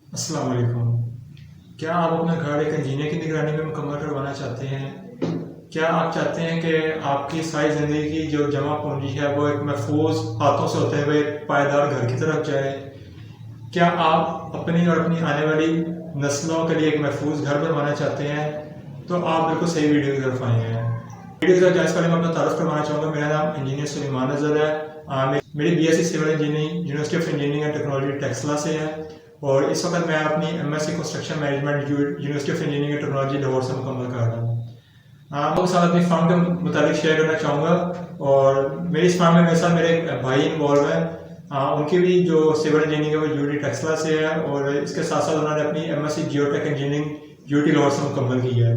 अस्सलाम वालेकुम। क्या आप अपना घर एक इंजीनियर की निगरानी में मुकम्मल करवाना चाहते हैं? क्या आप चाहते हैं कि आपकी सारी ज़िंदगी की जो जमा पूंजी है वो एक महफूज हाथों से होते हुए एक पायदार घर की तरफ जाए? क्या आप अपनी और अपनी आने वाली नस्लों के लिए एक महफूज घर बनवाना चाहते हैं? तो आप बिल्कुल सही वीडियो की तरफ आए हैं। वीडियो की तरफ जाने से पहले मैं अपना तारुफ करवाना चाहूँगा। मेरा नाम इंजीनियर सुलेमान अज़हर है। मेरी BSc civil engineering University of Engineering and Technology Taxila से है और इस वक्त मैं अपनी MSc construction management University of Engineering and Technology Lahore से मुकम्मल कर रहा हूँ। आपके साथ अपनी फार्म के मुताबिक शेयर करना चाहूँगा और मेरी इस फार्म में मेरे साथ मेरे भाई इन्वॉल्व हैं। उनकी भी जो सिविल इंजीनियरिंग है वो यूटी टेक्सला से है और इसके साथ साथ उन्होंने अपनी MSc geotech engineering UT Lahore से मुकम्मल की है।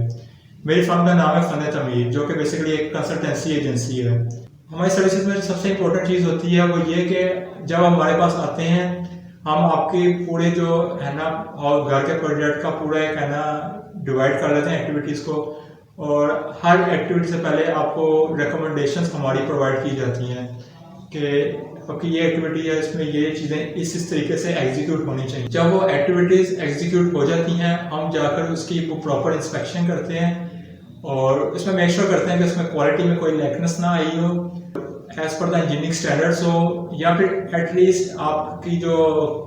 मेरी फर्म का नाम है फन तमीर, जो कि बेसिकली एक कंसल्टेंसी एजेंसी है। हमारी सर्विसेज में सबसे इम्पोर्टेंट चीज़ होती है वो ये कि जब हमारे पास आते हैं हम आपके पूरे जो है ना और घर के प्रोजेक्ट का पूरा एक है ना डिवाइड कर लेते हैं एक्टिविटीज़ को और हर एक्टिविटी से पहले आपको रिकमेंडेशंस हमारी प्रोवाइड की जाती हैं कि आपकी ये एक्टिविटी है, इसमें ये चीज़ें इस तरीके से एग्जीक्यूट होनी चाहिए। जब वो एक्टिविटीज़ एग्जीक्यूट हो जाती हैं हम जाकर उसकी वो प्रॉपर इंस्पेक्शन करते हैं और उसमें मेक श्योर करते हैं कि उसमें क्वालिटी में कोई लैकनेस ना आई हो, as per the engineering standards हो या फिर एटलीस्ट आपकी जो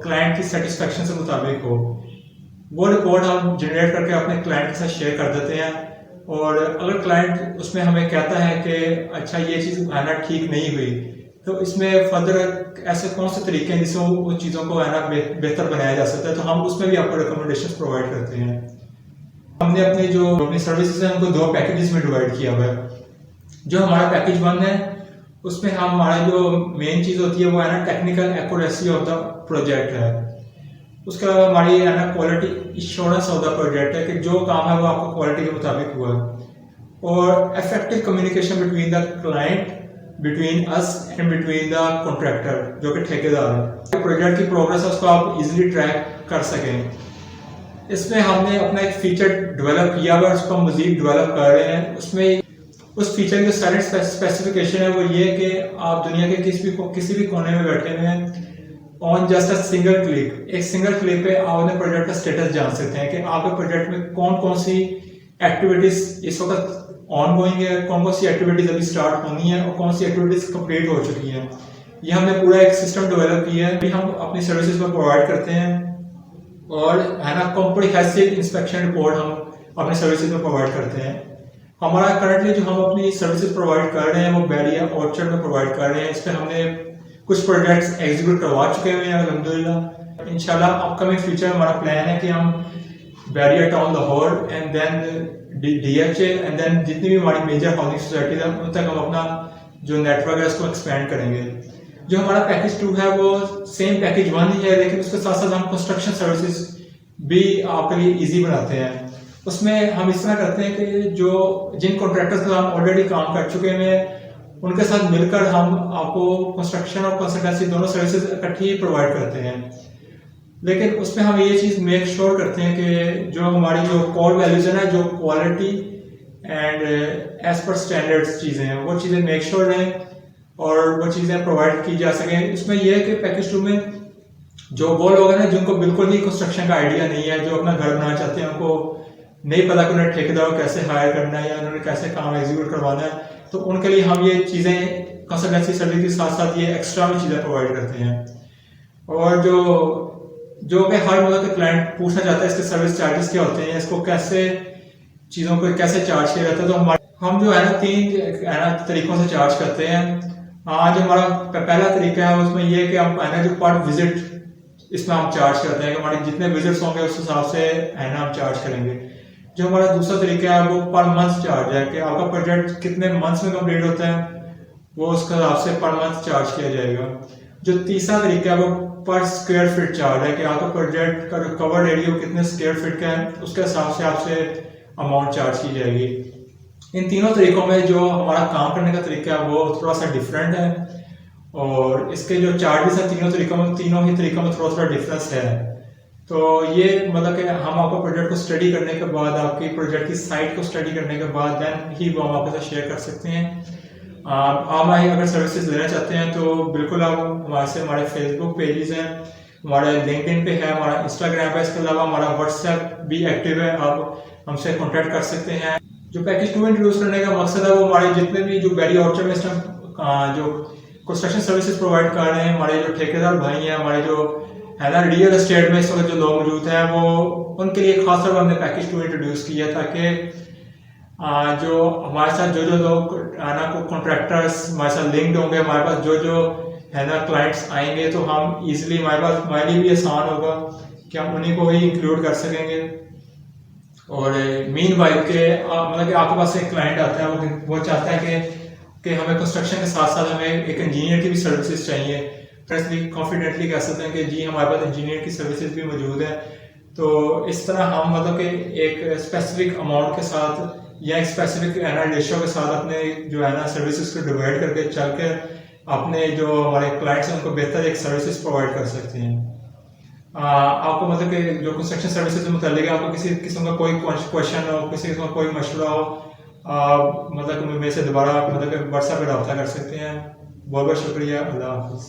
क्लाइंट की सेटिस्फेक्शन से मुताबिक हो। वो रिपोर्ट हम जनरेट करके अपने क्लाइंट के साथ शेयर कर देते हैं और अगर क्लाइंट उसमें हमें कहता है कि अच्छा ये चीज़ है ना ठीक नहीं हुई, तो इसमें फर्दर ऐसे कौन से तरीके हैं जिससे वो चीज़ों को है ना बेहतर बनाया जा सकता है, तो हम उसमें भी आपको रिकमेंडेशन प्रोवाइड करते हैं। हमने अपनी सर्विसेज है उनको दो पैकेजेस में डिवाइड किया हुआ है। जो हमारा पैकेज 1 है उसमें हमारा जो मेन चीज़ होती है वो है ना technical accuracy of the project है। उसके अलावा हमारी है ना quality insurance of the project है कि जो काम है वो आपको क्वालिटी के मुताबिक हुआ है और effective communication between the client, between us and between the contractor जो कि ठेकेदार है। प्रोजेक्ट की प्रोग्रेस है उसको आप इजीली ट्रैक कर सकें। इसमें हमने अपना एक फीचर डेवलप किया हुआ है, उसको हम मजीद डेवलप कर रहे हैं। उसमें उस फीचर की सारी स्पेसिफिकेशन है वो ये कि आप दुनिया के किसी भी कोने में बैठे हुए हैं, on just a single click, एक सिंगल क्लिक पे आप अपने प्रोजेक्ट का स्टेटस जान सकते हैं कि आपके प्रोजेक्ट में कौन कौन सी एक्टिविटीज इस वक्त ऑन गोइंग है, कौन कौन सी एक्टिविटीज अभी स्टार्ट होनी है और कौन सी एक्टिविटीज कंप्लीट हो चुकी हैं। ये हमने पूरा एक सिस्टम डेवलप किया है, हम अपनी सर्विसेज में प्रोवाइड करते हैं और है ना कॉम्प्रिहेंसिव इंस्पेक्शन रिपोर्ट हम अपनी सर्विसेज में प्रोवाइड करते हैं। हमारा करंटली जो हम अपनी सर्विसेज प्रोवाइड कर रहे हैं वो बैरिया ऑर्चर्ड में प्रोवाइड कर रहे हैं। इस पर हमने कुछ प्रोजेक्ट्स एग्जीक्यूट करवा चुके हुए हैं अल्हम्दुलिल्लाह। इंशाल्लाह अपकमिंग फ्यूचर हमारा प्लान है कि हम Bahria town Lahore and then DHA and then जितनी भी हमारी मेजर हाउसिंग सोसाइटीज है उन तक हम अपना जो नेटवर्क है उसको एक्सपेंड करेंगे। जो हमारा पैकेज 2 है वो सेम पैकेज 1 ही है, लेकिन उसके साथ साथ हम कंस्ट्रक्शन सर्विसेज भी आपके लिए ईजी बनाते हैं। उसमें हम इस तरह करते हैं कि जो जिन कॉन्ट्रैक्टर्स के साथ हम ऑलरेडी काम कर चुके हैं उनके साथ मिलकर हम आपको कंस्ट्रक्शन और कंसल्टेंसी दोनों सर्विसेज इकट्ठी ही प्रोवाइड करते हैं। लेकिन उसमें हम ये चीज़ मेक श्योर करते हैं कि जो हमारी जो कोर वैल्यूज है ना, जो quality and as per standards चीज़ें हैं वो चीज़ें मेक श्योर रहें और वो चीज़ें प्रोवाइड की जा सकें। इसमें यह है कि पैकेज 2 में जो वो लोग हैं ना जिनको बिल्कुल ही कंस्ट्रक्शन का आइडिया नहीं है, जो अपना घर बनाना चाहते हैं, उनको नहीं पता कि उन्हें ठेकेदार को कैसे हायर करना है या उन्होंने कैसे काम एग्जीक्यूट करवाना है, तो उनके लिए हम ये चीज़ें कंसल्टेंसी सर्विस के साथ साथ ये एक्स्ट्रा भी चीज़ें प्रोवाइड करते हैं। और जो कि हर मतलब के क्लाइंट पूछना चाहता है इसके सर्विस चार्जेस क्या होते हैं, इसको कैसे चीज़ों को कैसे चार्ज किया जाता है, तो हम जो है ना 3 तरीकों से चार्ज करते हैं। जो हमारा पहला तरीका है उसमें यह कि हम है ना जो पर विजिट इसमें हम चार्ज करते हैं कि हमारे जितने विजिट्स होंगे उस हिसाब से है ना हम चार्ज करेंगे। जो हमारा दूसरा तरीका है वो पर मंथ चार्ज है कि आपका प्रोजेक्ट कितने मंथ्स में कंप्लीट होता है वो उसके हिसाब से पर मंथ चार्ज किया जाएगा। जो तीसरा तरीका है वो पर स्क्वायर फीट चार्ज है कि आपका प्रोजेक्ट का जो कवर्ड एरिया कितने स्क्वायर फीट का है उसके हिसाब से आपसे अमाउंट चार्ज की जाएगी। इन तीनों तरीकों में जो हमारा काम करने का तरीका है वो थोड़ा सा डिफरेंट है और इसके जो चार्जेस है तीनों ही तरीकों में थोड़ा थोड़ा डिफरेंस है। तो ये मतलब कि हम आपको प्रोजेक्ट को स्टडी करने के बाद, आपकी प्रोजेक्ट की साइट को स्टडी करने के बाद देन ही वो हम आपके साथ शेयर कर सकते हैं। आप अगर सर्विसेज लेना चाहते हैं तो बिल्कुल आप हमारे फेसबुक पेजेस हैं हमारे लिंक्डइन पे है, हमारा इंस्टाग्राम पे, इसके अलावा हमारा व्हाट्सएप भी एक्टिव है, आप हमसे कॉन्टैक्ट कर सकते हैं। जो पैकेज 2 इंट्रोड्यूस करने का मकसद है वो हमारे जितने भी जो बैरी ऑर्चर्ड में इस टाइम जो कंस्ट्रक्शन सर्विसेज प्रोवाइड कर रहे हैं, हमारे जो ठेकेदार भाई हैं, हमारे जो है ना रियल एस्टेट में इस वक्त जो लोग मौजूद हैं, वो उनके लिए खास तौर पर हमने पैकेज 2 इंट्रोड्यूस किया ताकि जो हमारे साथ जो लोग है ना को कॉन्ट्रैक्टर्स हमारे साथ लिंक्ड होंगे, हमारे पास जो है ना क्लाइंट्स आएंगे, तो हम इजीली हमारे लिए भी आसान होगा कि हम उन्हीं को ही इंक्लूड कर सकेंगे। और मीन वाइल के मतलब कि आपके पास एक क्लाइंट आता है, वो चाहता है कि हमें कंस्ट्रक्शन के साथ साथ हमें एक इंजीनियर की भी सर्विसेज चाहिए, फ्रेंडली कॉन्फिडेंटली कह सकते हैं कि जी हमारे पास इंजीनियर की सर्विसेज भी मौजूद है। तो इस तरह हम मतलब कि एक स्पेसिफिक अमाउंट के साथ या एक स्पेसिफिक रेशियो के साथ अपने जो है ना सर्विसेज को डिवाइड करके चल के अपने जो हमारे क्लाइंट्स हैं उनको बेहतर एक सर्विसेज प्रोवाइड कर सकते हैं। आपको मतलब कि जो कंस्ट्रक्शन सर्विसेज से मुतालिक आपको किसी किस्म का कोई क्वेश्चन हो, किसी किस्म का कोई मशवरा हो, मतलब कि मेरे से दोबारा मतलब कि व्हाट्सएप पर रब्ता कर सकते हैं। बहुत बहुत शुक्रिया। अल्लाह हाफिज़।